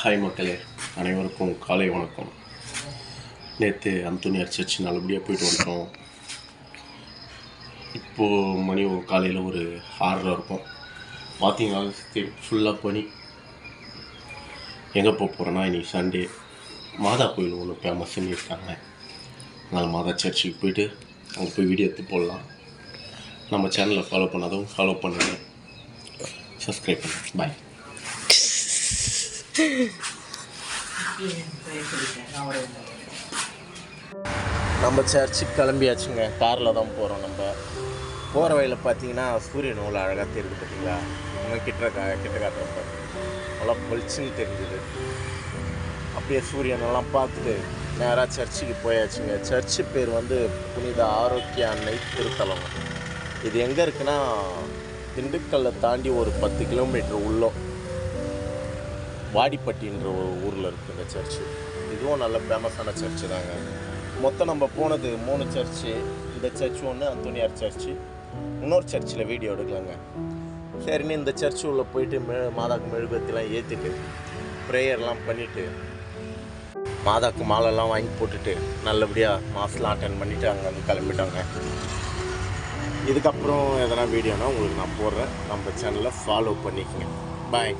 Hi மக்களே, அனைவருக்கும் காலை வணக்கம். நேற்று அந்தோனியார் சர்ச் நல்லபடியாக போயிட்டு வந்துட்டோம். இப்போது மணி காலையில் ஒரு 6:30 இருக்கும். பார்த்தீங்கன்னா ஃபுல்லாக பனி. எங்கே போக போகிறோன்னா இன்றைக்கி சண்டே மாதா கோயில் ஒன்று ஃபேமஸ்ன்னு இருக்காங்க. அதனால் மாதா சர்ச்சுக்கு போயிட்டு அங்கே போய் வீடியோ எடுத்து போடலாம். நம்ம சேனலை ஃபாலோ பண்ணாதவங்க ஃபாலோ பண்ணுங்கள், சப்ஸ்கிரைப் பண்ணுங்கள். பாய். நம்ம சர்ச்சுக்கு கிளம்பியாச்சுங்க. காரில் தான் போகிறோம். நம்ம போகிற வழியில் பார்த்தீங்கன்னா சூரியன் அவ்வளோ அழகாக தெரியுது. பார்த்தீங்களா, நம்ம கிட்ட காட்டுறப்ப நல்லா பளிச்சுன்னு தெரிஞ்சுது. அப்படியே சூரியனெல்லாம் பார்த்துட்டு நேராக சர்ச்சுக்கு போயாச்சுங்க. சர்ச்சு பேர் வந்து புனித ஆரோக்கிய அன்னை திருத்தலம். இது எங்கே இருக்குன்னா திண்டுக்கல்லை தாண்டி ஒரு 10 கிலோமீட்டர் உள்ளே வாடிப்பட்டின்ற ஒரு ஊரில் இருக்குது இந்த சர்ச்சு. இதுவும் நல்ல ஃபேமஸான சர்ச்சு தாங்க. மொத்தம் நம்ம போனது 3 சர்ச்சு. இந்த சர்ச் ஒன்று, அந்தோனியார் சர்ச்சு, இன்னொரு சர்ச்சில் வீடியோ எடுக்கலாங்க. சரின்னு இந்த சர்ச்சு உள்ளே போயிட்டு மாதாக்கு மெழுகுவர்த்திலாம் ஏற்றிட்டு ப்ரேயர்லாம் பண்ணிவிட்டு மாதாக்கு மாலைலாம் வாங்கி போட்டுட்டு நல்லபடியாக மாஸ்லாம் அட்டன் பண்ணிவிட்டு அங்கே வந்து கிளம்பிட்டாங்க. இதுக்கப்புறம் எதனா வீடியோனா உங்களுக்கு நான் போடுறேன். நம்ம சேனலை ஃபாலோ பண்ணிக்கங்க. பாய்.